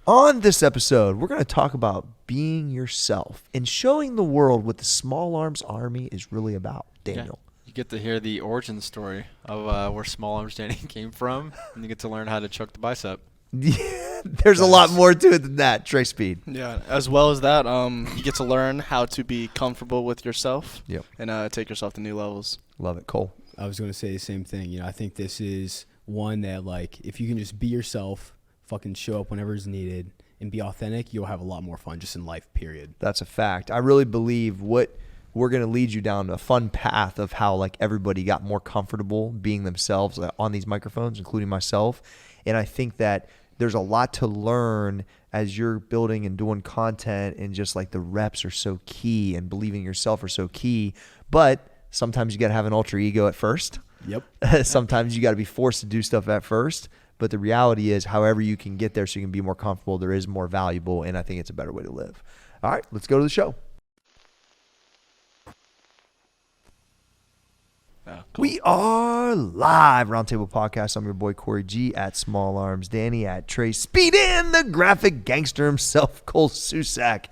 On this episode, we're going to talk about being yourself and showing the world what the Small Arms Army is really about. Daniel. Yeah. You get to hear the origin story of where Small Arms Danny came from, and you get to learn how to chuck the bicep. Yeah, there's a lot more to it than that. Trey Speed. Yeah, as well as that, you get to learn how to be comfortable with yourself. Yep. And take yourself to new levels. Love it. Cole. I was going to say the same thing. You know, I think this is one that, like, if you can just be yourself, fucking show up whenever it's needed, and be authentic, you'll have a lot more fun just in life, period. That's a fact. I really believe what we're going to lead you down a fun path of how, like, everybody got more comfortable being themselves on these microphones, including myself. And I think that there's a lot to learn as you're building and doing content, and just like the reps are so key and believing in yourself are so key. But sometimes you got to have an alter ego at first. Yep. Sometimes you got to be forced to do stuff at first. But the reality is, however you can get there so you can be more comfortable, there is more valuable, and I think it's a better way to live. All right, let's go to the show. Cool. We are live. Roundtable Podcast. I'm your boy Corey G at Small Arms Danny at Trey Speed, and the graphic gangster himself, Cole Susak.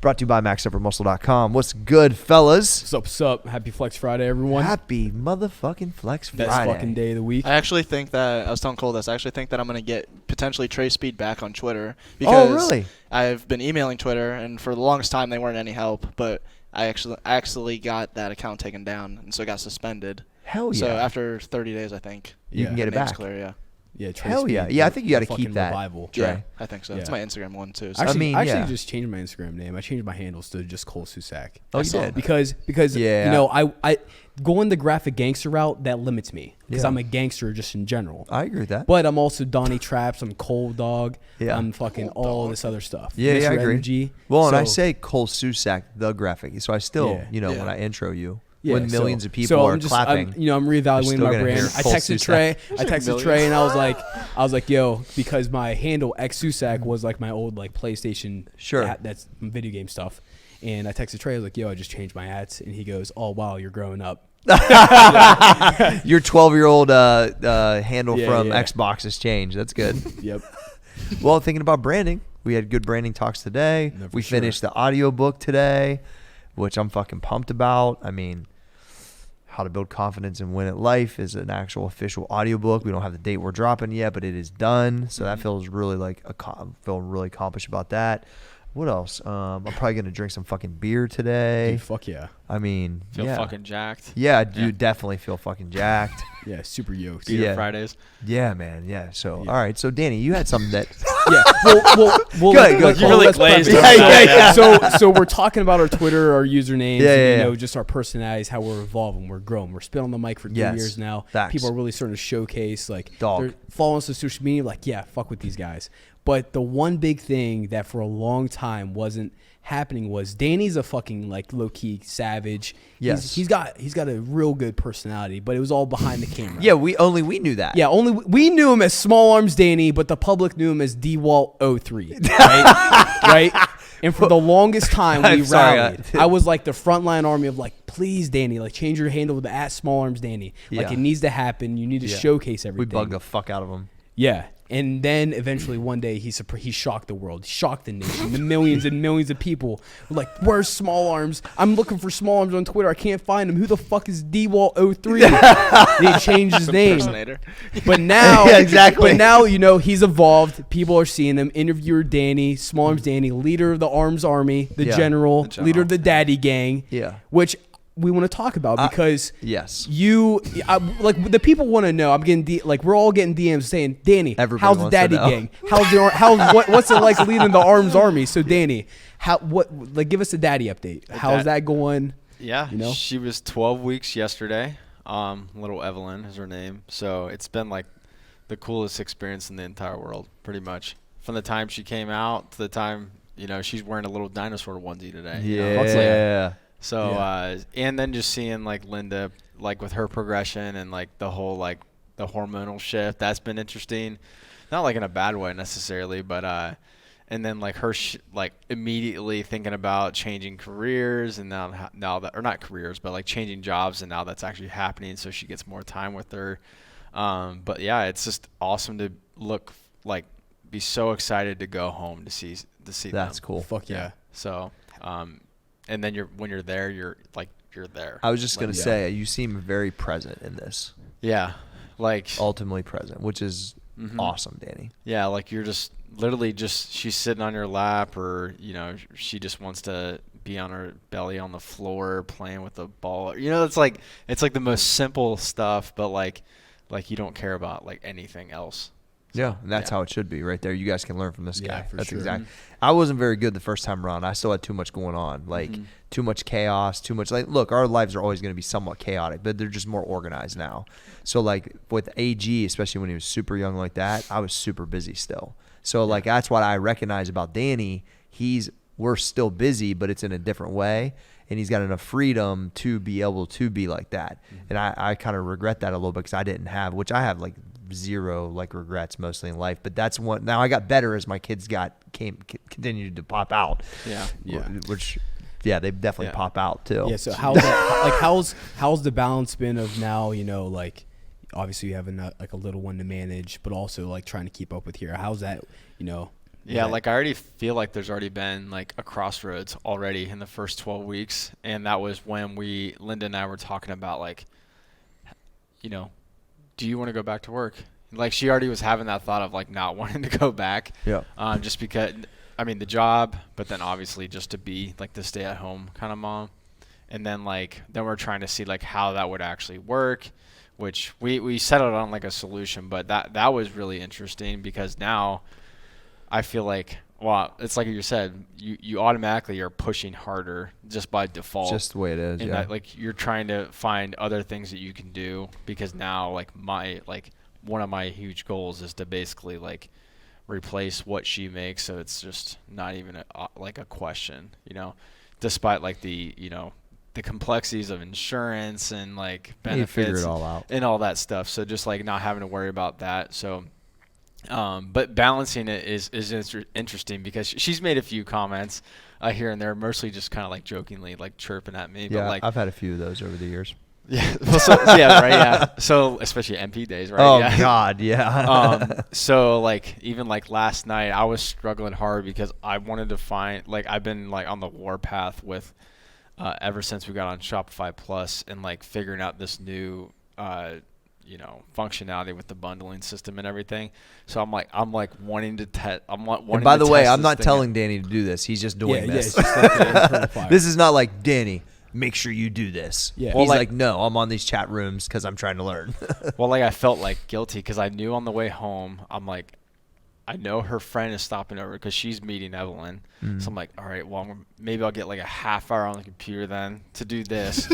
Brought to you by MaxUpperMuscle.com. What's good, fellas? What's up? Happy Flex Friday, everyone. Happy motherfucking Flex Friday. Best fucking day of the week. I actually think that, I was telling Cole this, I actually think that I'm going to get potentially Trey Speed back on Twitter. Because really? I've been emailing Twitter, and for the longest time they weren't any help, but I actually got that account taken down, and so it got suspended. Hell yeah. So after 30 days, I think. You can get it back. Clear, yeah. Yeah, Trey Hell Speed, yeah. Yeah, I think you got to keep that. Revival. Trey. Yeah, I think so. Yeah. It's my Instagram one, too. So. Actually, I yeah. just changed my Instagram name. I changed my handles to just Cole Susak. Oh, you did? Because Yeah. you know, I going the graphic gangster route, that limits me. Because Yeah. I'm a gangster just in general. I agree with that. But I'm also Donnie Traps. I'm Cold Dog. Yeah. I'm fucking all this other stuff. Yeah, Mr. I agree. Energy. Well, and So- I say Cole Susak, the graphic. So I still, Yeah. when I intro you, Yeah, when millions of people so are I'm just, clapping. I'm reevaluating still my gonna brand. hear I Cole texted Susak. Trey, and I was like, yo, because my handle X Susak was like my old like PlayStation. Sure. That's video game stuff. And I texted Trey. I was like, yo, I just changed my ads, and he goes, oh wow, you're growing up. Your 12-year-old handle Yeah, from yeah. Xbox has changed. That's good. Yep. Well, thinking about branding, we had good branding talks today. No, for We sure. finished the audiobook today, which I'm fucking pumped about. I mean, How to Build Confidence and Win at Life is an actual official audiobook. We don't have the date we're dropping yet, but it is done. So that feels really like feel really accomplished about that. What else? I'm probably going to drink some fucking beer today. Hey, fuck yeah. I mean, Feel yeah. fucking jacked. Yeah, I do definitely feel fucking jacked. Yeah, super yoked. Beer Yeah. Fridays. Yeah, man. Yeah. So, Yeah. all right. So, Danny, you had something that. Yeah. Well, Good, let's- good. You really let's glazed preface over it. that. So we're talking about our Twitter, our usernames, Yeah, yeah, and, yeah. just our personalities, how we're evolving, we're growing. We're spit on the mic for 3 Yes. years now. Facts. People are really starting to showcase, like, Dog. they're following us on social media, like, yeah, fuck with these guys. But the one big thing that for a long time wasn't happening was Danny's a fucking like low key savage. Yes. He's got a real good personality, but it was all behind the camera. Yeah, we knew that. Yeah, only we knew him as Small Arms Danny, but the public knew him as DWalt 03, right? Right? And for the longest time, we I'm sorry, rallied. I was like the frontline army of like, please, Danny, like change your handle to at Small Arms Danny. Like Yeah. it needs to happen. You need to Yeah. showcase We everything. bugged the fuck out of him. Yeah. And then eventually one day he shocked the world, he shocked the nation, the millions and millions of people were like, where's Small Arms? I'm looking for Small Arms on Twitter. I can't find him. Who the fuck is DWalt 03? They changed his name. Impersonator. But now, Yeah, exactly. But now, he's evolved. People are seeing him. Interviewer Danny, Small Arms Danny, leader of the Arms Army, the Yeah. general, The general. leader of the Daddy Gang. Yeah. Which we want to talk about because Yes. like the people want to know. I'm getting we're all getting DMs saying, Danny, Everybody how's the wants to Daddy know. Gang? What's it like leading the Arms Army? So Danny, give us a Daddy update. How's that going? Yeah, You know? she was 12 weeks yesterday. Little Evelyn is her name. So it's been like the coolest experience in the entire world, pretty much. From the time she came out to the time, she's wearing a little dinosaur onesie today. Yeah. So, Yeah. and then just seeing like Linda, like with her progression and like the whole like the hormonal shift, that's been interesting. Not like in a bad way necessarily, but and then like her like immediately thinking about changing careers, and now that, or not careers, but like changing jobs, and now that's actually happening, so she gets more time with her. But yeah, it's just awesome to look like be so excited to go home to see That's them. cool. Fuck yeah. So, and then when you're there, you're there. I was just gonna yeah. say, you seem very present in this, Yeah, like ultimately present, which is Mhm. awesome, Danny. Yeah, like you're just literally just she's sitting on your lap, or she just wants to be on her belly on the floor playing with the ball. It's like the most simple stuff, but like you don't care about like anything else. Yeah, and that's yeah. how it should be right there. You guys can learn from this Yeah, guy. for That's sure. exact. I wasn't very good the first time around. I still had too much going on, like Mhm. too much chaos, too much. Like, look, our lives are always going to be somewhat chaotic, but they're just more organized now. So, like with AG, especially when he was super young like that, I was super busy still. So, like that's what I recognize about Danny. We're still busy, but it's in a different way, and he's got enough freedom to be able to be like that. And I kind of regret that a little bit because I didn't have, which I have like zero like regrets mostly in life, but that's one. Now I got better as my kids continued to pop out. Yeah. Which they definitely Yeah. pop out too. Yeah. So how's the balance been of now? Like obviously you have like a little one to manage, but also like trying to keep up with here. How's that? Yeah, like I already feel like there's already been like a crossroads already in the first 12 weeks, and that was when Linda and I were talking about like, do you want to go back to work? Like she already was having that thought of like not wanting to go back. Yeah. Just because, the job, but then obviously just to be like the stay-at-home kind of mom, and then we're trying to see like how that would actually work, which we settled on like a solution, but that was really interesting because now I feel like, well, it's like you said, you automatically are pushing harder just by default. Just the way it is. And Yeah. that, like you're trying to find other things that you can do because now like one of my huge goals is to basically like replace what she makes, so it's just not even a question, despite like the complexities of insurance and like benefits, you figure it all out and all that stuff. So just like not having to worry about that. So. But balancing it is interesting because she's made a few comments here and there, mostly just kind of like jokingly like chirping at me. Yeah, but like I've had a few of those over the years. yeah, yeah, right, yeah. So especially MP days, right? Oh yeah. God, yeah. So like even like last night, I was struggling hard because I wanted to find I've been like on the warpath with ever since we got on Shopify Plus and like figuring out this new functionality with the bundling system and everything. So I'm wanting to test. And by the way, I'm not telling Danny to do this. He's just doing this. Yeah, it's just like the This is not like, Danny, make sure you do this. Yeah. He's Well, like, no, I'm on these chat rooms because I'm trying to learn. Well, like I felt like guilty because I knew on the way home, I'm like, I know her friend is stopping over because she's meeting Evelyn. So I'm like, all right, well, maybe I'll get like a half hour on the computer then to do this.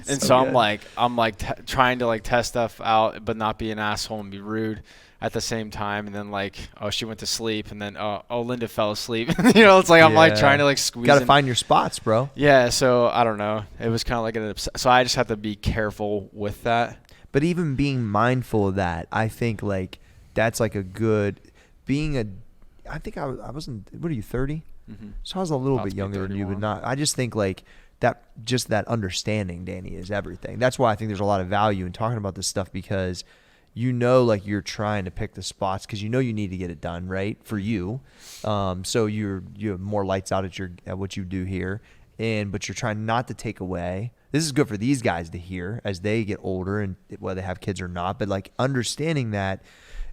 And so good. I'm like trying to like test stuff out, but not be an asshole and be rude at the same time. And then like, oh, she went to sleep, and then oh, Linda fell asleep. It's like I'm like Yeah. trying to like squeeze. Got to in. find your spots, bro. Yeah, so I don't know. It was kind of like so I just have to be careful with that. But even being mindful of that, I think like that's like a good I think I wasn't, what are you, 30? Mm-hmm. So I was a little About bit to be younger than you, but 31. not. I just think like that understanding, Danny, is everything. That's why I think there's a lot of value in talking about this stuff because like you're trying to pick the spots because you need to get it done right for you. So you have more lights out at what you do here, but you're trying not to take away. This is good for these guys to hear as they get older and whether they have kids or not. But like understanding that.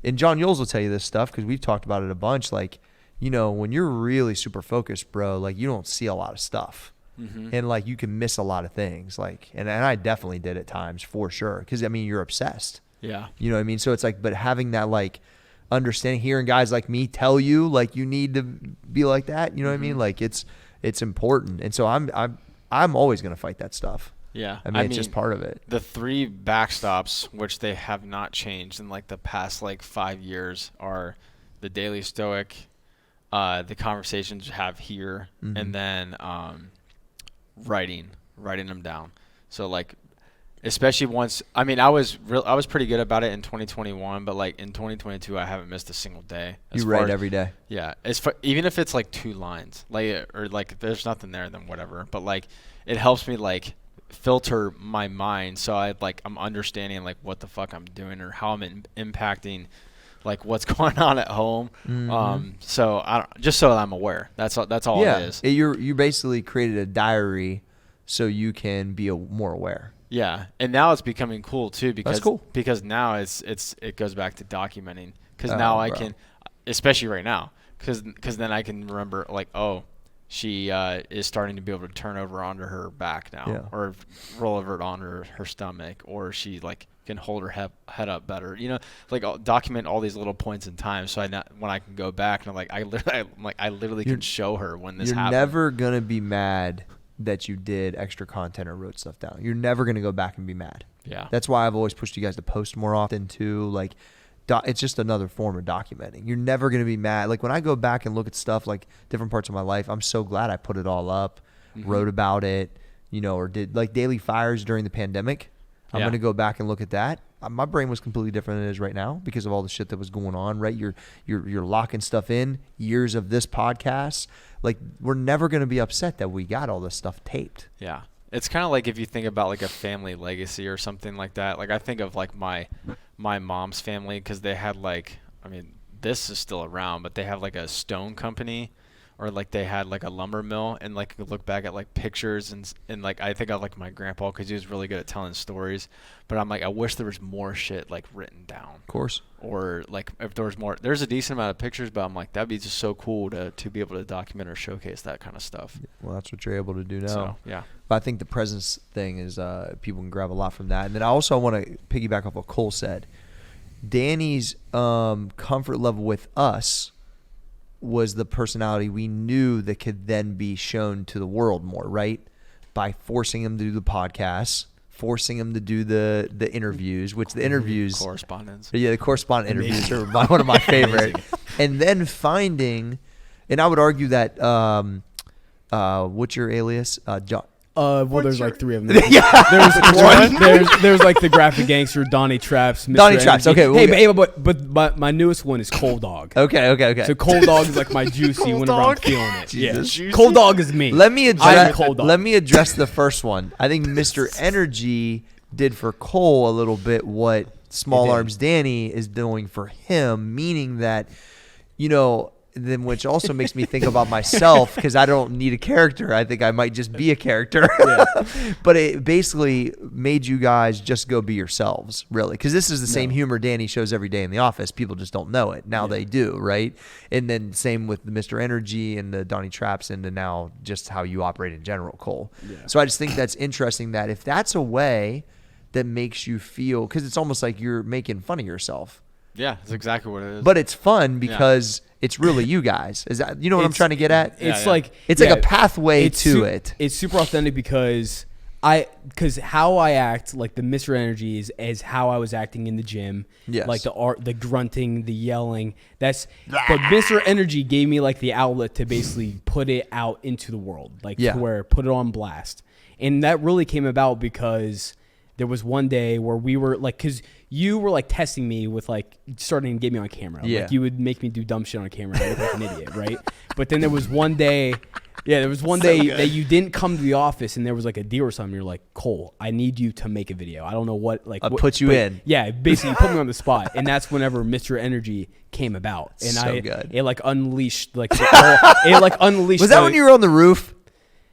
And John Yules will tell you this stuff because we've talked about it a bunch. Like, when you're really super focused, bro, like you don't see a lot of stuff. Mm-hmm. And like you can miss a lot of things. Like, and I definitely did at times for sure. Because you're obsessed. Yeah. You know what I mean? So it's like, but having that like understanding, hearing guys like me tell you like you need to be like that. You know what I mean? Like it's important. And so I'm always gonna fight that stuff. Yeah. I mean, it's just part of it. The 3 backstops, which they have not changed in like the past like 5 years, are the Daily Stoic, the conversations you have here, and then writing them down. So like, especially once, I was pretty good about it in 2021, but like in 2022, I haven't missed a single day. You write every day. Yeah. Even if it's like 2 lines, like, or like there's nothing there, then whatever. But like, it helps me like filter my mind so I'm understanding like what the fuck I'm doing or how I'm impacting like what's going on at home. So just so I'm aware. That's all it is. You basically created a diary so you can be more aware. Yeah, and now it's becoming cool too because That's cool. Because now it goes back to documenting because now I can, especially right now, because then I can remember like, oh, she is starting to be able to turn over onto her back now, or roll over onto her stomach, or she like can hold her head up better. You know, like I'll document all these little points in time, so when I can go back and I'm like, I literally can show her when this happened. You're never gonna be mad that you did extra content or wrote stuff down. You're never gonna go back and be mad. Yeah, that's why I've always pushed you guys to post more often too. Like, it's just another form of documenting. You're never going to be mad. Like when I go back and look at stuff like different parts of my life, I'm so glad I put it all up, wrote about it, or did like daily fires during the pandemic. I'm going to go back and look at that. My brain was completely different than it is right now because of all the shit that was going on, right? You're locking stuff in, years of this podcast. Like we're never going to be upset that we got all this stuff taped. Yeah. It's kind of like if you think about like a family legacy or something like that. Like I think of like my mom's family because they had like, I mean, this is still around, but they have like a stone company or like they had like a lumber mill and like you could look back at like pictures and like I think of like my grandpa because he was really good at telling stories. But I'm like, I wish there was more shit like written down. Of course. Or like if there was more, there's a decent amount of pictures, but I'm like, that'd be just so cool to be able to document or showcase that kind of stuff. Well, that's what you're able to do now. So, yeah. But I think the presence thing is people can grab a lot from that. And then I also want to piggyback off what Cole said. Danny's comfort level with us was the personality we knew that could then be shown to the world more, right? By forcing him to do the podcasts, forcing him to do the interviews, which the interviews... Correspondence. Yeah, the correspondent interviews are one of my favorite. And then finding... And I would argue that... what's your alias? John... Well, there's like three of them. There's like the graphic gangster, Donnie Traps, Mr. Donnie Traps. Okay. But my newest one is Cold Dog. Okay. So Cold Dog is like my juicy whenever I'm feeling it. Jesus. Yeah. Cold Dog is me. Let me address the first one. I think Mr. Energy did for Cole a little bit what Small Arms Danny is doing for him, meaning that, then which also makes me think about myself because I don't need a character. I think I might just be a character. But it basically made you guys just go be yourselves, really. Because this is the same humor Danny shows every day in the office. People just don't know it. Now they do, right? And then same with the Mr. Energy and the Donnie Traps and now just how you operate in general, Cole. Yeah. So I just think that's interesting that if that's a way that makes you feel, because it's almost like you're making fun of yourself. Yeah, that's exactly what it is. But it's fun because it's really you guys. Is that what I'm trying to get at? It's like a pathway to it. It's super authentic because how I act, like the Mr. Energy is how I was acting in the gym. Yes. Like the grunting, the yelling. But Mr. Energy gave me like the outlet to basically put it out into the world, to where put it on blast. And that really came about because there was one day where we were like, because you were like testing me with like starting to get me on camera. Yeah. Like you would make me do dumb shit on camera. I look like an idiot, right? But then there was one day that you didn't come to the office and there was like a deal or something. You're like, Cole, I need you to make a video. I don't know what. Like, I'll put you in. Yeah, basically you put me on the spot. And that's whenever Mr. Energy came about. And good. It like unleashed Was Was that when you were on the roof?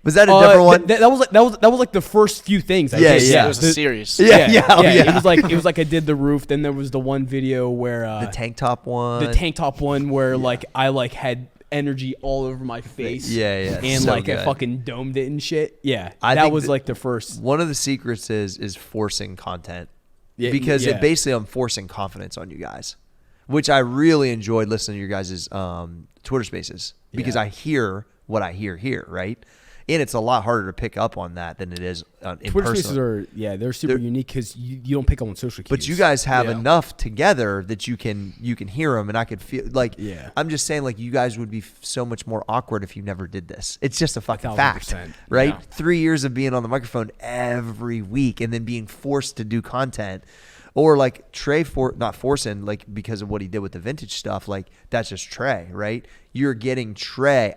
Was that a different one? That was like the first few things. Yeah. It was a series. Yeah. It was like I did the roof. Then there was the one video where the tank top one. The tank top one where like I like had energy all over my face. Yeah. And so like good. I fucking domed it and shit. Yeah. I that think was like the first. One of the secrets is forcing content. Yeah, because it basically I'm forcing confidence on you guys, which I really enjoyed listening to your guys' Twitter Spaces because I hear what I hear here, right? And it's a lot harder to pick up on that than it is in Twitter person. Spaces are they're super unique because you don't pick up on social cues. But you guys have enough together that you can hear them, and I could feel like I'm just saying like you guys would be so much more awkward if you never did this. It's just a fucking fact, right? Yeah. 3 years of being on the microphone every week and then being forced to do content. Or like Trey not forcing like because of what he did with the vintage stuff, like that's just Trey, right? You're getting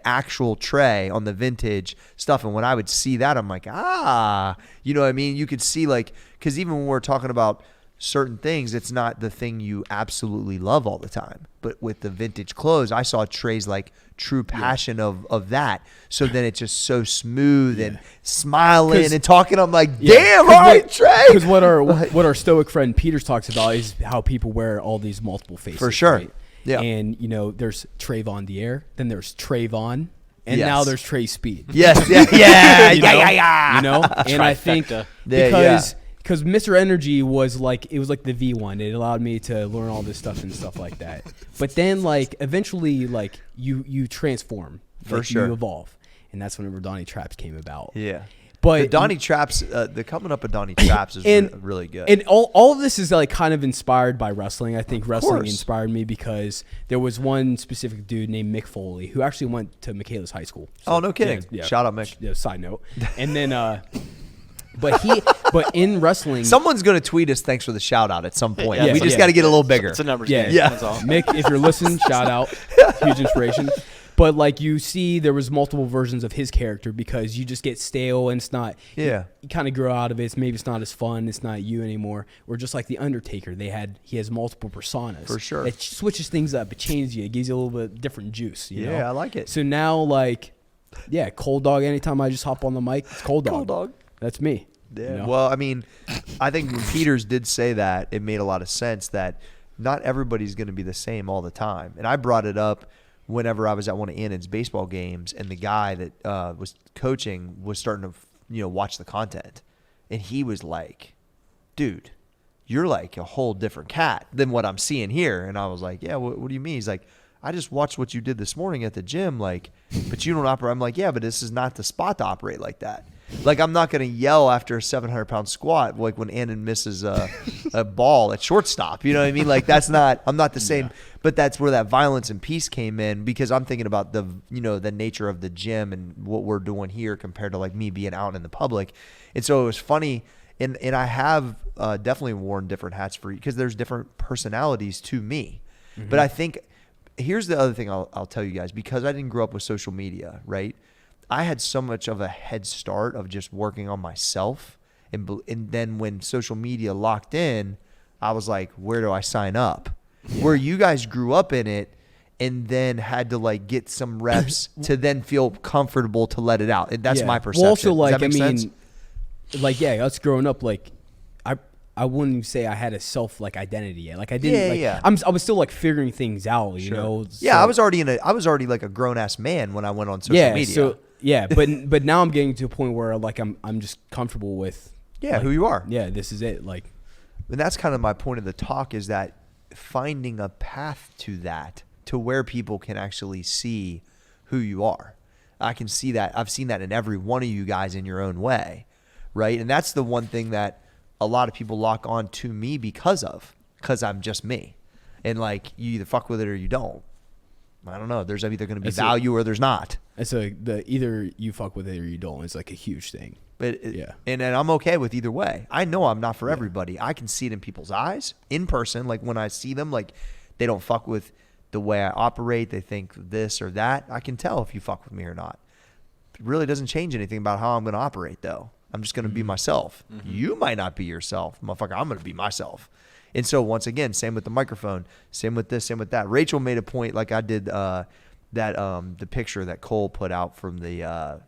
actual Trey on the vintage stuff. And when I would see that, I'm like, you know what I mean? You could see like, because even when we're talking about certain things, it's not the thing you absolutely love all the time. But with the vintage clothes, I saw Trey's like true passion of that. So then it's just so smooth and smiling and talking. I'm like, damn, all right, Trey. Because what our stoic friend Peters talks about is how people wear all these multiple faces. For sure. Right? Yeah. And, you know, there's Trayvon Dier, then there's Trayvon, and Yes. now there's Trey Speed. Yes, yeah. You know? And I think Trifecta. because Mr. Energy was like, it was like the V1. It allowed me to learn all this stuff and stuff like that. But then like eventually like you transform. For like, sure. You evolve. And that's whenever Donnie Traps came about. Yeah. But the Donnie Traps, the coming up of Donnie Traps is really good. And all of this is like kind of inspired by wrestling. I think wrestling course. inspired me because there was one specific dude named Mick Foley who actually went to Michaelis High School. Oh, no kidding. Shout out, Mick. Yeah, side note. And then but in wrestling, Someone's going to tweet us thanks for the shout out at some point. Yeah, we just yeah. got to get a little bigger. It's a numbers Yeah. game. Yeah. That's all. Mick, if you're listening, shout out. Huge inspiration. But like you see, there was multiple versions of his character because you just get stale and it's not. Yeah. You kind of grow out of it. Maybe it's not as fun. It's not you anymore. Or just like the Undertaker, he has multiple personas. For sure. It switches things up. It changes you. It gives you a little bit different juice. You know? Yeah, I like it. So now, like, yeah, Cold Dog. Anytime I just hop on the mic, it's Cold Dog. Cold Dog. That's me. Yeah. You know? Well, I mean, I think when Peters did say that, it made a lot of sense that not everybody's going to be the same all the time. And I brought it up whenever I was at one of Annan's baseball games, and the guy that was coaching was starting to, watch the content, and he was like, "Dude, you're like a whole different cat than what I'm seeing here." And I was like, "Yeah, what do you mean?" He's like, "I just watched what you did this morning at the gym, like, but you don't operate." I'm like, "Yeah, but this is not the spot to operate like that." Like, I'm not going to yell after a 700-pound squat like when Annan misses a ball at shortstop. You know what I mean? Like, I'm not the same. But that's where that violence and peace came in, because I'm thinking about the nature of the gym and what we're doing here compared to like me being out in the public. And so it was funny. And I have definitely worn different hats for you because there's different personalities to me. Mm-hmm. But I think here's the other thing I'll tell you guys, because I didn't grow up with social media, right? I had so much of a head start of just working on myself. And then when social media locked in, I was like, where do I sign up? Yeah. Where you guys grew up in it and then had to like get some reps to then feel comfortable to let it out. And that's my perception. Well, also, like, Does that make sense? like, yeah, us growing up, like, I wouldn't even say I had a self like identity yet. Like I didn't. I was still like figuring things out. You know. Yeah, so, I was already like a grown ass man when I went on social media. So but now I'm getting to a point where like I'm just comfortable with. Yeah, like, who you are. Yeah, this is it. Like, and that's kind of my point of the talk, is that finding a path to that, to where people can actually see who you are. I can see that. I've seen that in every one of you guys in your own way, right? And that's the one thing that a lot of people lock on to me because I'm just me. And like, you either fuck with it or you don't. I don't know. There's either going to be value or there's not. And so either you fuck with it or you don't. It's like a huge thing. But and I'm okay with either way. I know I'm not for everybody. I can see it in people's eyes in person. Like when I see them, like they don't fuck with the way I operate. They think this or that. I can tell if you fuck with me or not. It really doesn't change anything about how I'm going to operate though. I'm just going to be myself. Mm-hmm. You might not be yourself. Motherfucker, I'm going to be myself. And so once again, same with the microphone, same with this, same with that. Rachel made a point, like I did the picture that Cole put out from the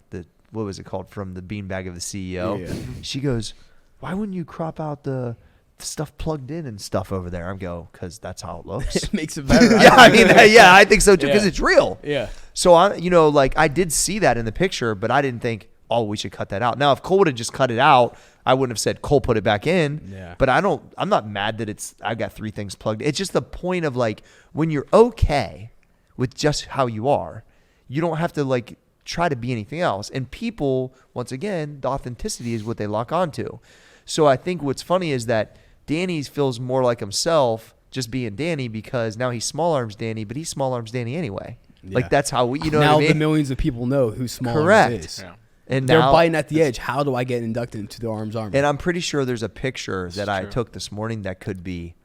what was it called, from the beanbag of the CEO. Yeah. She goes, "Why wouldn't you crop out the stuff plugged in and stuff over there?" I'm go, "Because that's how it looks." It makes it better. I think so too, because it's real. Yeah. So I did see that in the picture, but I didn't think, oh, we should cut that out. Now, if Cole would have just cut it out, I wouldn't have said, Cole, put it back in. Yeah. But I'm not mad that I got 3 things plugged. It's just the point of like, when you're okay with just how you are, you don't have to like try to be anything else. And people, once again, the authenticity is what they lock onto. So I think what's funny is that Danny feels more like himself just being Danny, because now he's small arms Danny, but he's small arms Danny anyway. Yeah. Like that's how we, now what I mean? The millions of people know who small Correct. arms is. Yeah. And they're now, biting at the edge. How do I get inducted into the Arms Army? And I'm pretty sure there's a picture that I true. took this morning that could be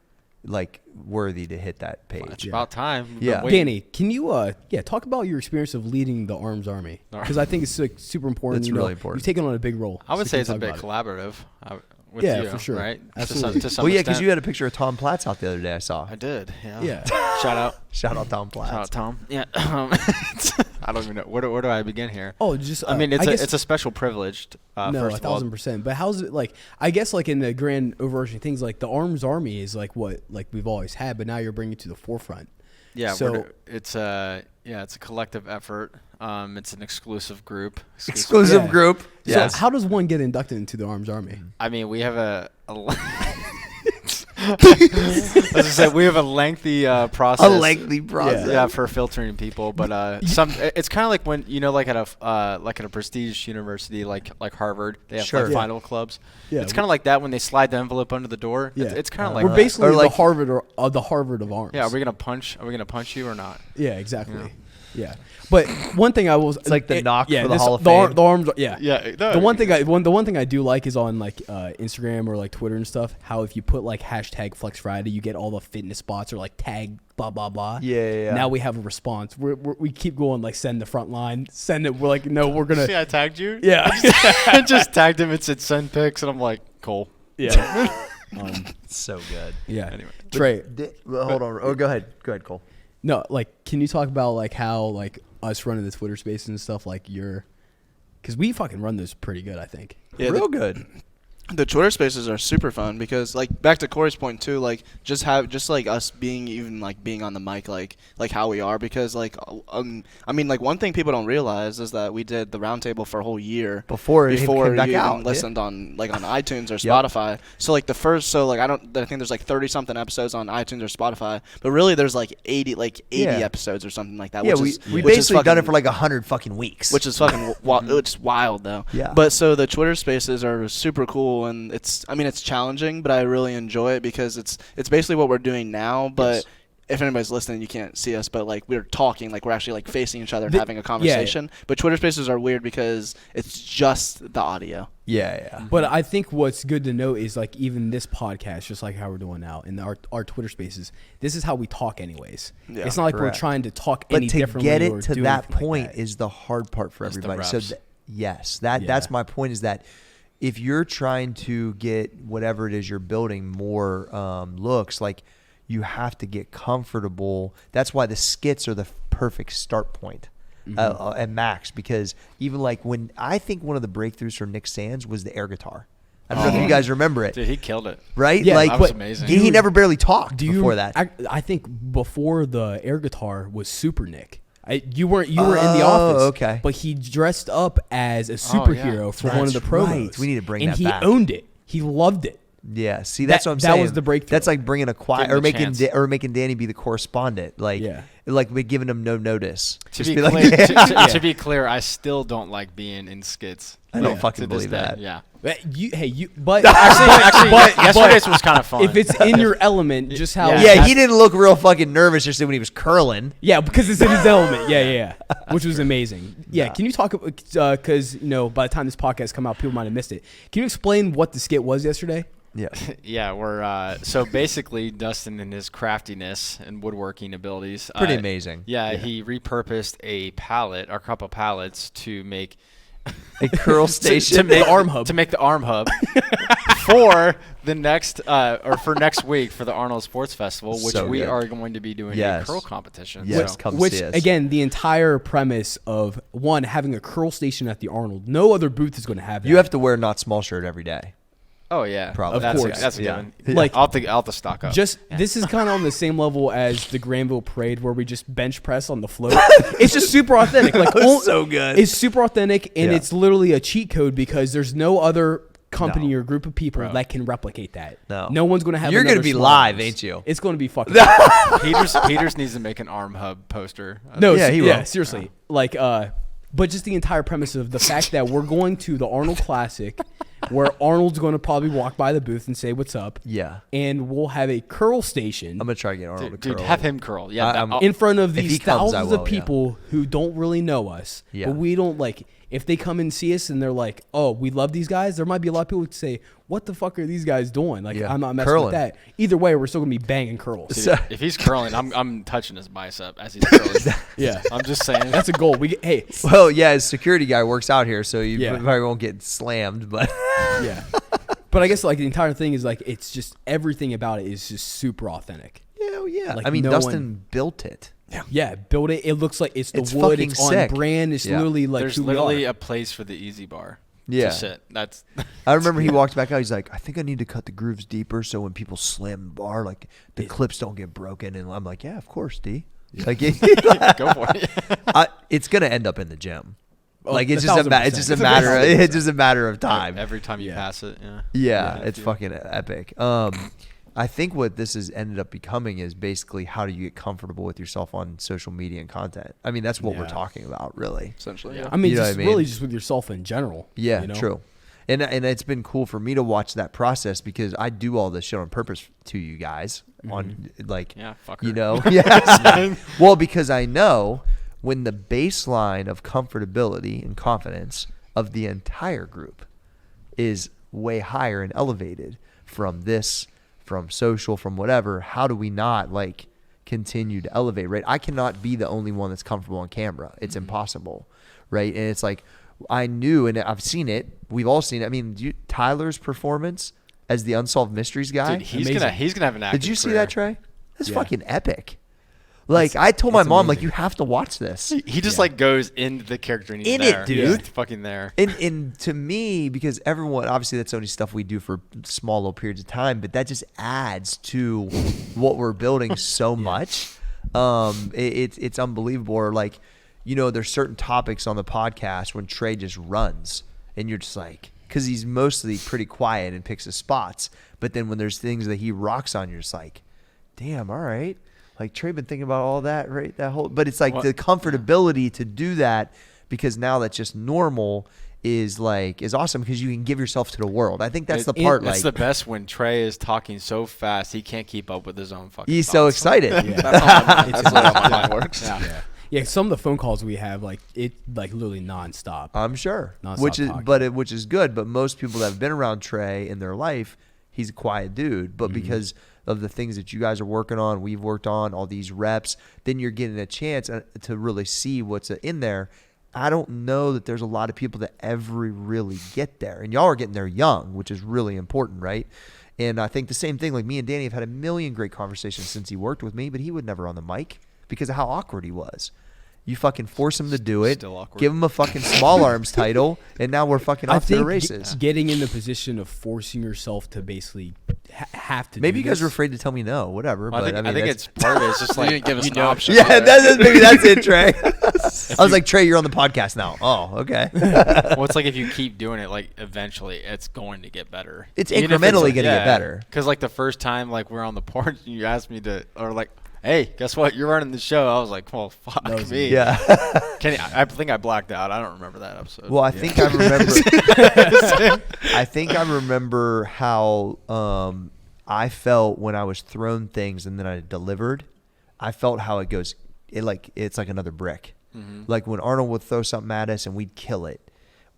like worthy to hit that page. It's about time. We've Yeah. been waiting. Danny, can you talk about your experience of leading the Arms Army? Because I think it's like super important. It's really important. You've taken on a big role. I would So say can it's a you bit talk about collaborative. with Yeah, you, for sure. right? Absolutely. To some Well, yeah, because extent. you had a picture of Tom Platz out the other day. I saw. I did. Yeah. Yeah. Shout out. Shout out Tom Platz. Shout out, Tom. Yeah. I don't even know. Where do I begin here? Oh, just I mean, I guess, it's a special privilege. no, First of all, 1,000%. But how's it like? I guess like in the grand overarching things, like the Arms Army is like what like we've always had, but now you're bringing it to the forefront. yeah. So It's a collective effort. It's an exclusive group. Exclusive Yeah. group. So Yes. how does one get inducted into the Arms Army? I mean, we have as I said, we have a lengthy process. A lengthy process. Yeah, for filtering people, but it's kind of like when like at a prestigious university like Harvard, they have Sure. like Yeah. final clubs. Yeah, It's kind of like that when they slide the envelope under the door. Yeah. It's kind of We're like basically Or like- the Harvard of arms. yeah. Are we gonna punch you or not? Yeah, exactly. Yeah. But one thing I will it's like the knock for the Hall of the Fame. the arms yeah. Yeah. The one thing I do like is on like Instagram or like Twitter and stuff, how if you put like hashtag Flex Friday, you get all the fitness spots or like tag blah blah blah. Yeah. Now we have a response. We keep going like send the front line, send it. We're like no, we're gonna See, I tagged you. yeah I just tagged him. It said send pics, and I'm like, cool. yeah So good. yeah. Anyway. Trey, Well, hold on. Oh, go ahead. Go ahead, Cole. no, like can you talk about like how like us running the Twitter spaces and stuff like because we fucking run those pretty good, I think. Yeah, Real good. The Twitter Spaces are super fun because, like, back to Corey's point too, like just like us being even like being on the mic, like how we are, because like I mean, like one thing people don't realize is that we did the Roundtable for a whole year Before it before came back you out. even listened on like on iTunes or Yep. Spotify. So like I think there's like 30 something episodes on iTunes or Spotify, but really there's like 80 Yeah. episodes or something like that. Yeah, which we is, which is basically done it fucking- for like 100 fucking weeks. which is fucking it's wild though. Yeah. But so the Twitter Spaces are super cool, and it's challenging, but I really enjoy it because it's basically what we're doing now. But Yes. if anybody's listening, you can't see us, but like we're talking, like we're actually like facing each other and The- having a conversation. But Twitter Spaces are weird because it's just the audio. yeah. But I think what's good to know is like even this podcast, just like how we're doing now, and our Twitter Spaces, this is how we talk anyways. Yeah. It's not like Correct. we're trying to talk But any to differently. get or it to do that anything point like that. is the hard part for It's the everybody. So reps. yes, Yeah. that's my point, is that if you're trying to get whatever it is you're building more looks, like you have to get comfortable. That's why the skits are the perfect start point at max, because even like when I think one of the breakthroughs for Nick Sands was the air guitar. I don't know if you guys remember it, Dude, he killed it. right? Yeah, like that was but amazing. he never barely talked Do you before that. I think before the air guitar was Super Nick. You were in the Oh, office, okay. but he dressed up as a superhero for one of the That's promos. right. We need to bring and that he back. owned it. He loved it. Yeah, see, that's That- what I'm that saying. was the breakthrough. That's like bringing a choir Give him or a making chance. making Danny be the correspondent, like Yeah. like giving him no notice. To Just be, be like, clear, yeah. to be clear, I still don't like being in skits. I don't Like, fucking to this believe day. that. Yeah. But Actually, but- yesterday's was kind of fun. if it's in your element, just how Yeah. Yeah, he didn't look real fucking nervous just when he was curling. Yeah, because it's in his element. Yeah. Which was amazing. Yeah, can you talk, because, by the time this podcast come out, people might have missed it. Can you explain what the skit was yesterday? Yeah, Yeah, we're so basically Dustin and his craftiness and woodworking abilities. pretty amazing. Yeah, he repurposed a pallet, or a couple pallets, to make A curl station. to make The arm hub. to make the arm hub for the next or for next week for the Arnold Sports Festival, which So we good. are going to be doing Yes. a curl competition. Yes, So- come Which, see us. again, the entire premise of, one, having a curl station at the Arnold. No other booth is going to have that. You have to wear not small shirt every day. Oh yeah, Probably. Of That's course. that's a Yeah. given. Like- I'll have to stock up. This is kind of on the same level as the Granville Parade, where we just bench press on the float. It's just super authentic. Like, That was so good. It's super authentic, and Yeah. it's literally a cheat code because there's no other company No. or group of people Bro. that can replicate that. No. one's going to have. You're going gonna to be live, ain't you? It's going to be fucking. Peters needs to make an arm hub poster. No, Yeah, he will. seriously. Like, but just the entire premise of the fact that we're going to the Arnold Classic, where Arnold's going to probably walk by the booth and say what's up, Yeah, and we'll have a curl station I'm gonna try to get Arnold Dude, to curl. have him curl. Yeah, I'm- I'll- in front of If these he comes, I thousands will, of people who don't really know us. Yeah. But we don't like. If they come and see us and they're like, "Oh, we love these guys," there might be a lot of people who say, "What the fuck are these guys doing?" Like, Yeah. I'm not messing Curling. with that. Either way, we're still gonna be banging curls. dude, So- if he's curling, I'm touching his bicep as he's curling. Yeah, I'm just saying. that's a goal. We get, hey, Well, yeah, his security guy works out here, so you Yeah. probably won't get slammed. But yeah. But I guess like the entire thing is like it's just everything about it is just super authentic. Yeah. Like, I mean, no Dustin built it. Yeah, build it. It looks like it's the It's wood. fucking It's on sick. brand. It's literally like There's who we literally are. a place for the easy bar. Yeah. To sit. That's. I remember he walked back out. He's like, I think I need to cut the grooves deeper so when people slam the bar, like the clips don't get broken. And I'm like, yeah, of course, D. Like, Go for it. it's gonna end up in the gym. Oh, Like it's just a 1,000%. it's just a matter of it's just a matter of time. Every time you Yeah. pass it, yeah. Yeah, it's fucking epic. I think what this has ended up becoming is basically how do you get comfortable with yourself on social media and content. I mean, that's what we're Yeah. talking about, really. Essentially, Yeah. yeah. I mean, You know just what I mean? really just with yourself in general. Yeah, you know? true. And it's been cool for me to watch that process because I do all this shit on purpose to you guys on like, Yeah, fucker. you know, yes. Well, because I know when the baseline of comfortability and confidence of the entire group is way higher and elevated from this, from social, from whatever, how do we not like continue to elevate, right? I cannot be the only one that's comfortable on camera. It's impossible, right? And it's like, I knew, and I've seen it. We've all seen it. I mean, Tyler's performance as the Unsolved Mysteries guy. Dude, he's Amazing. gonna have an acting Did you see career. that, Trey? That's Yeah. fucking epic. Like, I told my it's mom, like, amazing. you have to watch this. He just like goes into the character and he's In it, there. dude. He's fucking there. And to me, because everyone, obviously that's only stuff we do for small little periods of time, but that just adds to what we're building so much. It's unbelievable. Or like, you know, there's certain topics on the podcast when Trey just runs and you're just like, because he's mostly pretty quiet and picks his spots. But then when there's things that he rocks on, you're just like, damn, all right. Like Trey been thinking about all that, right? That whole, but it's like What? the comfortability to do that because now that's just normal is awesome because you can give yourself to the world. I think that's the part. That's like the best when Trey is talking so fast he can't keep up with his own fucking. he's so thoughts. excited. Yeah. That's how my mind works. Yeah, some of the phone calls we have, like it, like literally nonstop. I'm sure, Nonstop which is talking. which is good. But most people that have been around Trey in their life, he's a quiet dude. But because of the things that you guys are working on, we've worked on all these reps, then you're getting a chance to really see what's in there. I don't know that there's a lot of people that ever really get there, and y'all are getting there young, which is really important, right? And I think the same thing. Like me and Danny have had a million great conversations since he worked with me, but he would never on the mic because of how awkward he was. You fucking force him to do it. Still awkward. Give him a fucking small arms title, and now we're fucking I off to the think races. getting in the position of forcing yourself to basically have to. Maybe do you guys this. were afraid to tell me no, whatever. Well, but I think that's- it's part of it. It's just You like didn't give us you an know, option. yeah, maybe that's it, Trey. I was like, Trey, you're on the podcast now. Oh, okay. Well, it's like if you keep doing it, like eventually it's going to get better. It's Even if incrementally gonna get better. Because like the first time, like we're on the porch, and you asked me to, or like, hey, guess what? You're running the show. I was like, well, fuck That was me. Yeah. I think I blacked out. I don't remember that episode. Well, I think I remember. I think I remember how I felt when I was thrown things and then I delivered. I felt how it goes. It's like another brick. Like when Arnold would throw something at us and we'd kill it,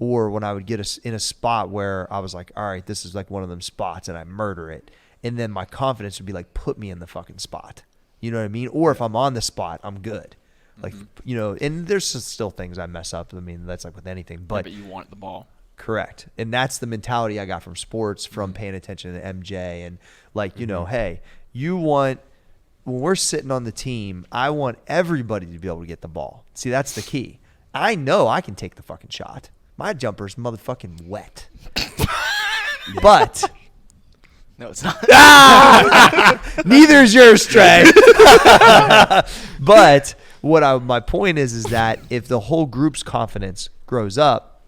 or when I would get us in a spot where I was like, all right, this is like one of them spots, and I murder it, and then my confidence would be like, put me in the fucking spot. You know what I mean? Or if I'm on the spot, I'm good. Like, you know, and there's still things I mess up. I mean, that's like with anything, but you want the ball. correct. And that's the mentality I got from sports, from paying attention to MJ. And like, you know, hey, when we're sitting on the team, I want everybody to be able to get the ball. See, that's the key. I know I can take the fucking shot. My jumper's motherfucking wet. But No, it's not. neither is yours, Trey. But my point is that if the whole group's confidence grows up,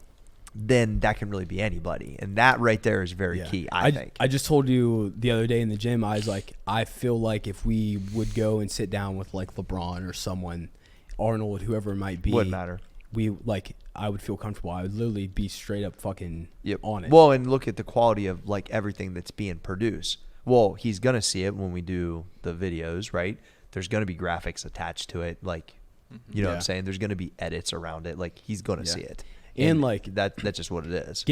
then that can really be anybody, and that right there is very key. I think. I just told you the other day in the gym. I was like, I feel like if we would go and sit down with like LeBron or someone, Arnold, whoever it might be, Wouldn't matter. I would feel comfortable. I would literally be straight up fucking on it. Well, and look at the quality of like everything that's being produced. Well, he's gonna see it when we do the videos, right? There's gonna be graphics attached to it, like, you know what I'm saying? There's gonna be edits around it, like he's gonna see it, And like that's just what it is.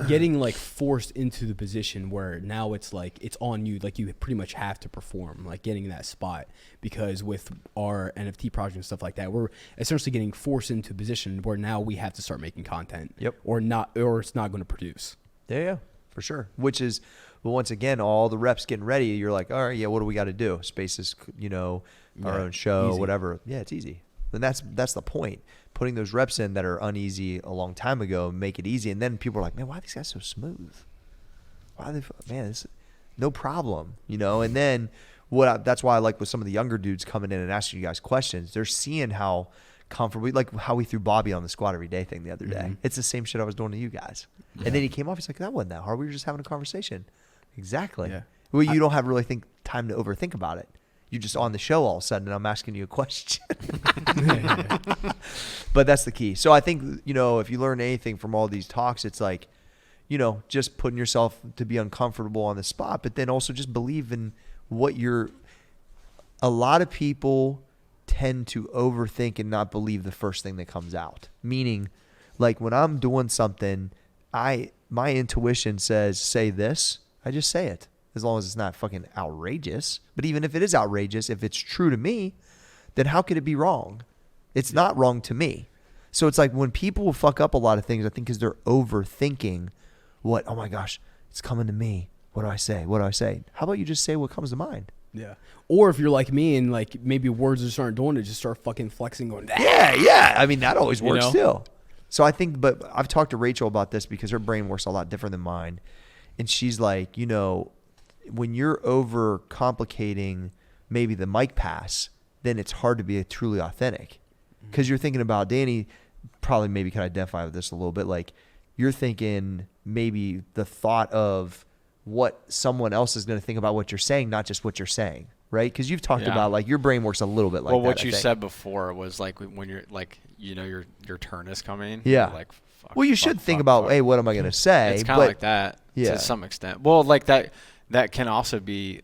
Getting like forced into the position where now it's like it's on you, like you pretty much have to perform, like getting in that spot, because with our NFT project and stuff like that, we're essentially getting forced into a position where now we have to start making content. Yep. Or it's not going to produce. Yeah. for sure. Which is, well, once again, all the reps getting ready. You're like, all right, yeah, what do we got to do? Spaces, our own show, easy. whatever. Yeah, it's easy. And that's the point. Putting those reps in that are uneasy a long time ago, make it easy. And then people are like, man, why are these guys so smooth? Why are they, man, this no problem, And then that's why I like with some of the younger dudes coming in and asking you guys questions. They're seeing how comfortable, like how we threw Bobby on the squat every day thing the other day. Mm-hmm. It's the same shit I was doing to you guys. Yeah. And then he came off. He's like, that wasn't that hard. We were just having a conversation. Exactly. Yeah. Well, you don't have really time to overthink about it. You're just on the show all of a sudden, and I'm asking you a question. But that's the key. So I think, if you learn anything from all these talks, it's like, just putting yourself to be uncomfortable on the spot, but then also just believe in what a lot of people tend to overthink and not believe the first thing that comes out. Meaning, like when I'm doing something, my intuition says, say this, I just say it. As long as it's not fucking outrageous. But even if it is outrageous, if it's true to me, then how could it be wrong? It's not wrong to me. So it's like when people fuck up a lot of things, I think because they're overthinking oh my gosh, it's coming to me. What do I say? What do I say? How about you just say what comes to mind? Yeah. Or if you're like me and like maybe words just aren't doing it, just start fucking flexing going, Yeah. I mean, that always works too. So I think, but I've talked to Rachel about this because her brain works a lot different than mine. And she's like, when you're over complicating maybe the mic pass, then it's hard to be truly authentic. Because you're thinking about, Danny probably maybe can identify with this a little bit. Like you're thinking maybe the thought of what someone else is going to think about what you're saying, not just what you're saying, right? Because you've talked about like your brain works a little bit like that. Well, what you said before was like when you're like, your turn is coming. Yeah. You're like, fuck, well, you should think about, hey, what am I going to say? It's kind of like that to some extent. Well, like that can also be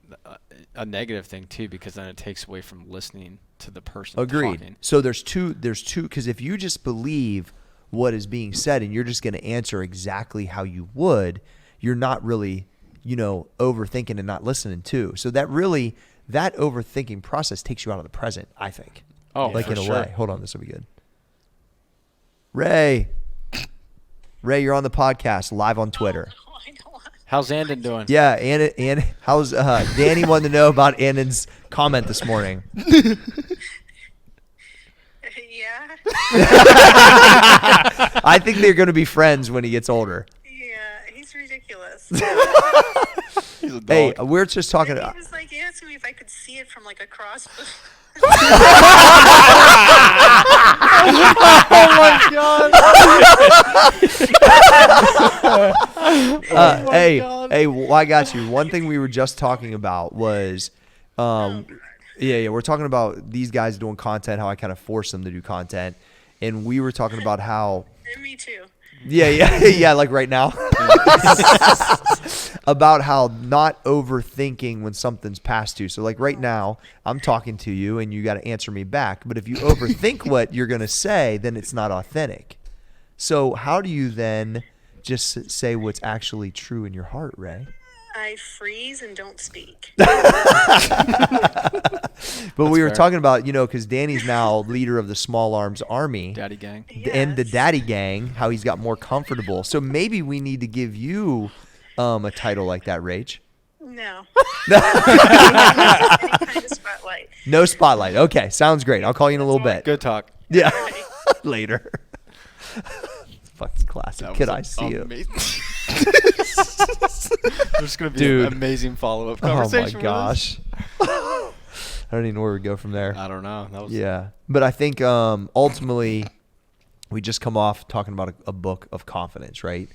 a negative thing too, because then it takes away from listening to the person Agreed. talking. So there's two, because if you just believe what is being said and you're just going to answer exactly how you would, you're not really, overthinking and not listening to. So that overthinking process takes you out of the present, I think. Oh, like for in a sure. way. Hold on, this will be good. Ray, you're on the podcast live on Twitter. How's Andon doing? Yeah, and how's Danny wanted to know about Andon's comment this morning. Yeah. I think they're going to be friends when he gets older. Yeah, he's ridiculous. He's a dog. Hey, we're just talking. He was like asking me if I could see it from like across. Hey, well, I got you. One thing we were just talking about was, we're talking about these guys doing content, how I kind of force them to do content, and we were talking about how. Me too. Yeah, like right now. About how not overthinking when something's passed you. So like right now, I'm talking to you and you got to answer me back. But if you overthink what you're going to say, then it's not authentic. So how do you then just say what's actually true in your heart, Ray? I freeze and don't speak. But we were fair. talking about, because Danny's now leader of the Small Arms Army. Daddy gang. And the Yes. daddy gang, how he's got more comfortable. So maybe we need to give you a title like that, Rach. No. Any kind of spotlight. No spotlight. Okay, sounds great. I'll call you in a little bit. Good talk. Yeah, Alright. later. Fucking classic. Could I see it? There's gonna be Dude. an amazing follow-up Oh conversation. my gosh. I don't even know where we go from there. I don't know. That was Yeah, but I think ultimately we just come off talking about a book of confidence, right?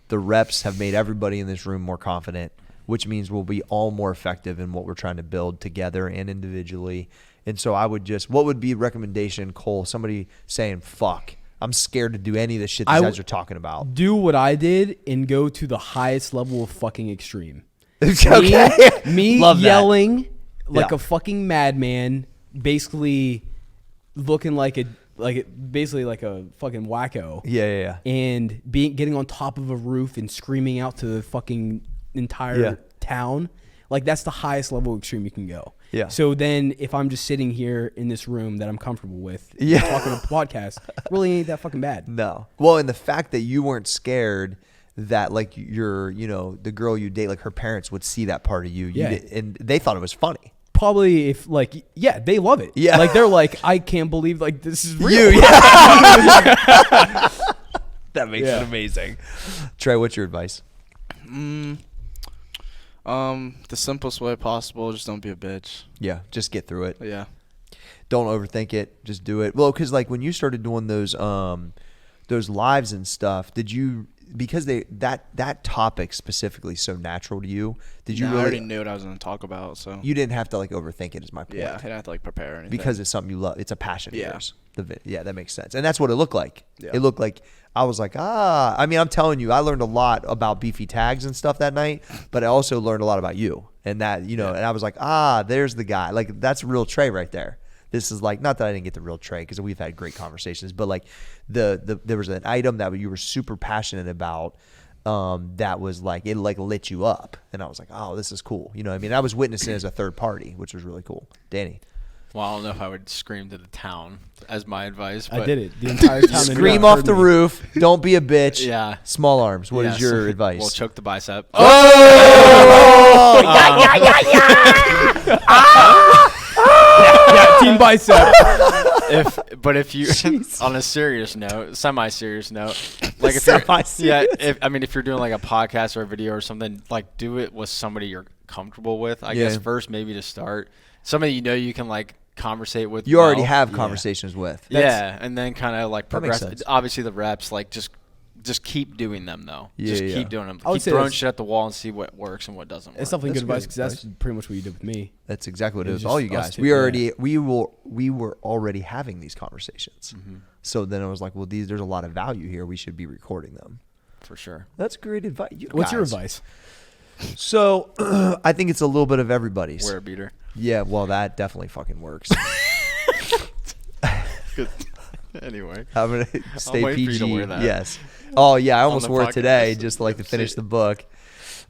The reps have made everybody in this room more confident, which means we'll be all more effective in what we're trying to build together and individually. And so what would be a recommendation, Cole? Somebody saying, fuck, I'm scared to do any of the shit these guys are talking about. Do what I did and go to the highest level of fucking extreme. Okay. Me Love that. yelling like Yeah. a fucking madman, basically looking like a fucking wacko. Yeah. And getting on top of a roof and screaming out to the fucking entire town. Like that's the highest level of extreme you can go. Yeah. So then if I'm just sitting here in this room that I'm comfortable with, Yeah. talking a podcast, really ain't that fucking bad. No. Well, and the fact that you weren't scared that like the girl you date, like her parents would see that part of you. Yeah. And they thought it was funny. Probably if like, yeah, they love it. Yeah. Like they're like, I can't believe like this is real. That makes it amazing. Trey, what's your advice? The simplest way possible, just don't be a bitch. Yeah, just get through it. Yeah. Don't overthink it. Just do it. Well, because like when you started doing those lives and stuff, did you, because that topic specifically is so natural to you, did you I really? already knew what I was going to talk about, so. You didn't have to like overthink it. Is my point. Yeah, I didn't have to like prepare or anything. Because it's something you love. It's a passion of Yeah. yours. Yeah, that makes sense. And that's what it looked like. Yeah. It looked like I was like, I mean, I'm telling you, I learned a lot about beefy tags and stuff that night, but I also learned a lot about you. And that, and I was like, there's the guy. Like, that's real Trey right there. This is like, not that I didn't get the real Trey because we've had great conversations, but like there was an item that you were super passionate about that was like, it like lit you up. And I was like, oh, this is cool. You know what I mean? I was witnessing it as a third party, which was really cool. Danny. Well, I don't know if I would scream to the town as my advice. But I did it. The entire time. Scream off the roof. Don't be a bitch. Yeah. Small arms. What is Yes. your advice? Well, choke the bicep. Yeah, team bicep. If you on a serious note, semi-serious note, like if you're if you're doing like a podcast or a video or something, like do it with somebody you're comfortable with. I guess first maybe to start, somebody you can like conversate with. You already have conversations with. Yeah, and then kind of like That makes progress. sense. Obviously the reps, like just keep doing them though. Just Yeah. keep doing them. I would Keep say throwing that's- shit at the wall and see what works and what doesn't work. It's definitely That's good advice good because that's pretty much what you did with me. That's exactly what it It was. was All just you us guys. two, We were already having these conversations. Mm-hmm. So then I was like, well, there's a lot of value here. We should be recording them. For sure. That's great advice. What's your guys. advice? So I think it's a little bit of everybody's. Wear a beater. Yeah, well, that definitely fucking works. Good. Anyway. I'm gonna stay wait for you PG. to wear that. Yes. Oh yeah, I almost the wore it podcast. today just like to finish the book.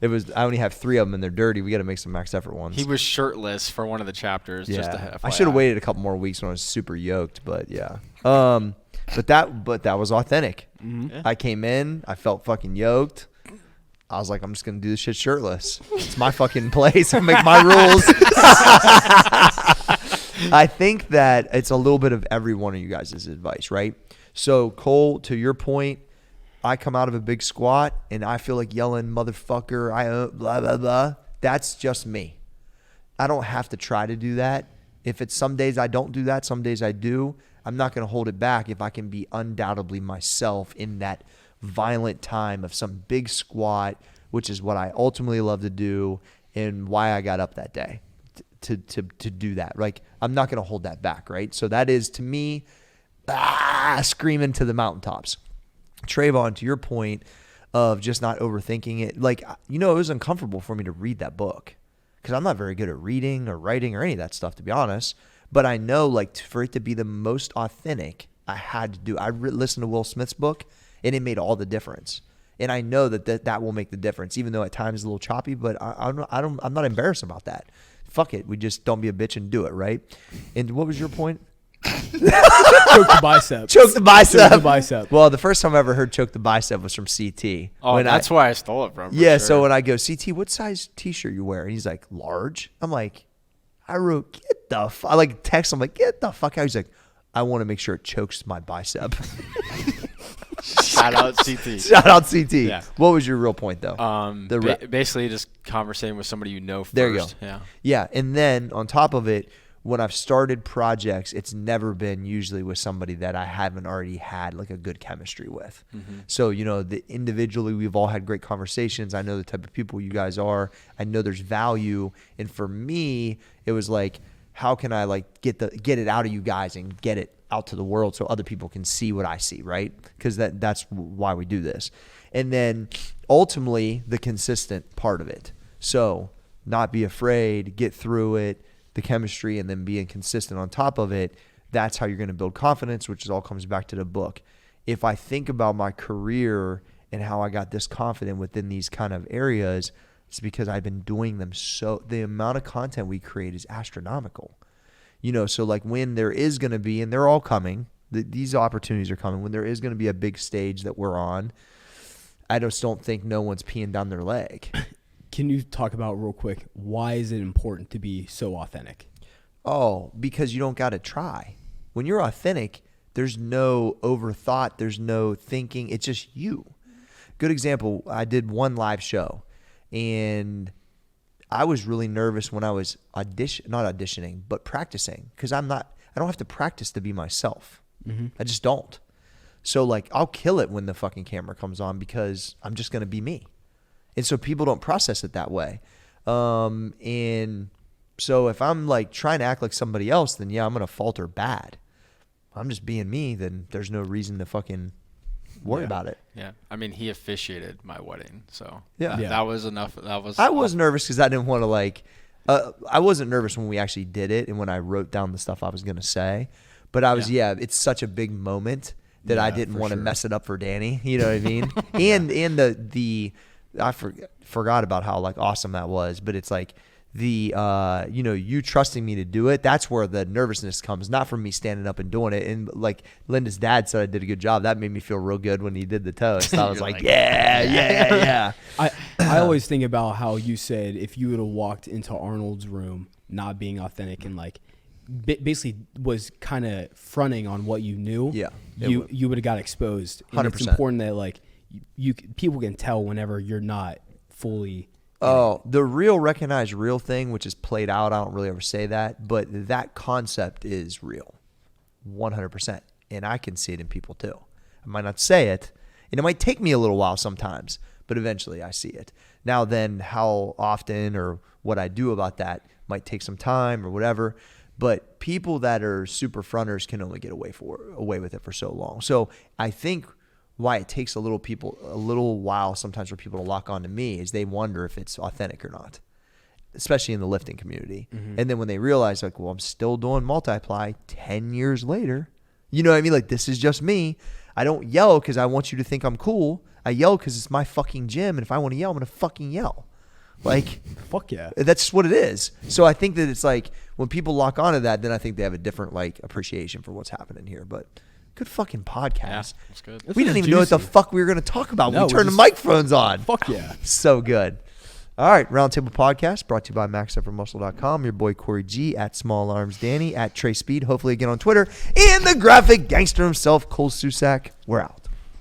I only have 3 of them and they're dirty. We got to make some max effort ones. He was shirtless for one of the chapters. Yeah. Just to I should have waited a couple more weeks when I was super yoked, but yeah. But that was authentic. Mm-hmm. Yeah. I came in, I felt fucking yoked. I was like, I'm just gonna do this shit shirtless. It's my fucking place. I make my rules. I think that it's a little bit of every one of you guys' advice, right? So Cole, to your point, I come out of a big squat and I feel like yelling motherfucker, blah blah blah. That's just me. I don't have to try to do that. If it's some days I don't do that, some days I do. I'm not going to hold it back if I can be undoubtedly myself in that violent time of some big squat, which is what I ultimately love to do and why I got up that day to do that. Like, I'm not going to hold that back, right? So that is, to me, screaming to the mountaintops. Trayvon, to your point of just not overthinking it, like, it was uncomfortable for me to read that book because I'm not very good at reading or writing or any of that stuff, to be honest. But I know, like, for it to be the most authentic, I had to do. I listened to Will Smith's book, and it made all the difference. And I know that will make the difference, even though at times it's a little choppy. But I'm not embarrassed about that. Fuck it, we just don't be a bitch and do it, right? And what was your point? Choke the bicep. Choke the bicep. Choke the bicep. Well, the first time I ever heard choke the bicep was from CT. Oh, that's why I stole it from. Yeah, for so sure. when I go, CT, what size T-shirt you wear? And he's like, large. I'm like, I wrote, get the fuck. I like text him like, get the fuck out. He's like, I want to make sure it chokes my bicep. Shout out CT. Shout out CT. Yeah. What was your real point though? Basically just conversating with somebody you know first. There you go. Yeah. Yeah, and then on top of it, when I've started projects, it's never been usually with somebody that I haven't already had like a good chemistry with. Mm-hmm. So, individually, we've all had great conversations. I know the type of people you guys are. I know there's value. And for me, it was like, how can I like get it out of you guys and get it out to the world so other people can see what I see, right? Because that's why we do this. And then ultimately, the consistent part of it. So not be afraid, get through it, the chemistry, and then being consistent on top of it. That's how you're going to build confidence, which all comes back to the book. If I think about my career and how I got this confident within these kind of areas, it's because I've been doing them. So the amount of content we create is astronomical. So like when there is going to be, and they're all coming, these opportunities are coming, when there is going to be a big stage that we're on, I just don't think no one's peeing down their leg. Can you talk about real quick, why is it important to be so authentic? Oh, because you don't got to try. When you're authentic, there's no overthought. There's no thinking. It's just you. Good example. I did one live show, and I was really nervous when I was not auditioning, but practicing, because I don't have to practice to be myself. I just don't. So like, I'll kill it when the fucking camera comes on because I'm just going to be me. And so people don't process it that way. And so if I'm like trying to act like somebody else, then yeah, I'm going to falter bad. If I'm just being me, then there's no reason to fucking worry about it. Yeah. I mean, he officiated my wedding. So Yeah. that was enough. I was nervous because I didn't want to like, I wasn't nervous when we actually did it and when I wrote down the stuff I was going to say. But I was, it's such a big moment that I didn't want to mess it up for Danny. You know what I mean? and I forgot about how like awesome that was, but it's like you trusting me to do it. That's where the nervousness comes, not from me standing up and doing it. And like Linda's dad said I did a good job. That made me feel real good when he did the toast. I was like, yeah. I always think about how you said if you would have walked into Arnold's room not being authentic and like basically was kind of fronting on what you knew, you would have got exposed. And 100%. it's important that like people can tell whenever you're not fully. The real recognized real thing, which is played out, I don't really ever say that, but that concept is real, 100%. And I can see it in people too. I might not say it, and it might take me a little while sometimes, but eventually I see it. Now then, how often or what I do about that might take some time or whatever, but people that are super fronters can only get away with it for so long. So I think why it takes a little while sometimes for people to lock on to me is they wonder if it's authentic or not, especially in the lifting community. And then when they realize like, well, I'm still doing multiply 10 years later, you know what I mean? Like, this is just me. I don't yell because I want you to think I'm cool. I yell because it's my fucking gym. And if I want to yell, I'm going to fucking yell. Like, fuck yeah. That's just what it is. So I think that it's like when people lock onto that, then I think they have a different like appreciation for what's happening here. But good fucking podcast. Yeah, that's good. We didn't even know what the fuck we were going to talk about. No, We turned the microphones on. Fuck yeah. So good. All right. Roundtable Podcast brought to you by MaxEffortMuscle.com. Your boy Corey G at Small Arms Danny at Trey Speed. Hopefully again on Twitter. And the graphic gangster himself, Cole Susak. We're out.